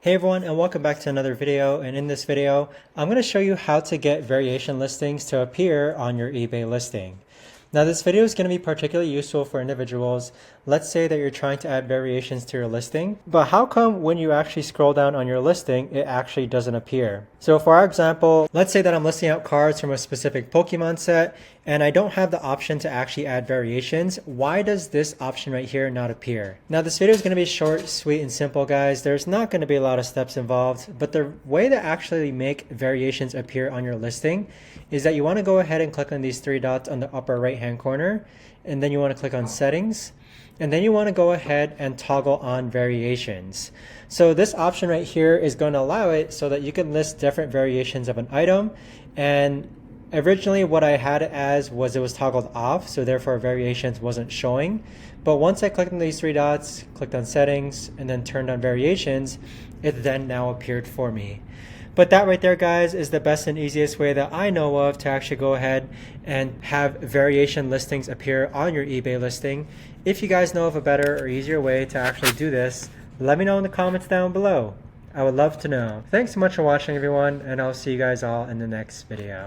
Hey everyone, and welcome back to another video. And in this video, I'm going to show you how to get variation listings to appear on your eBay listing. Now this video is going to be particularly useful for individuals. Let's say that you're trying to add variations to your listing, but how come when you actually scroll down on your listing, it actually doesn't appear? So for our example, let's say that I'm listing out cards from a specific Pokemon set and I don't have the option to actually add variations. Why does this option right here not appear? Now this video is going to be short, sweet, and simple, guys. There's not going to be a lot of steps involved, but the way to actually make variations appear on your listing is that you want to go ahead and click on these three dots on the upper right hand corner, and then you want to click on settings, and then you want to go ahead and toggle on variations. So this option right here is going to allow it so that you can list different variations of an item. And originally what I had it as was it was toggled off, so therefore variations wasn't showing. But once I clicked on these three dots, clicked on settings, and then turned on variations, it then now appeared for me. But that right there, guys, is the best and easiest way that I know of to actually go ahead and have variation listings appear on your eBay listing. If you guys know of a better or easier way to actually do this, let me know in the comments down below. I would love to know. Thanks so much for watching, everyone, and I'll see you guys all in the next video.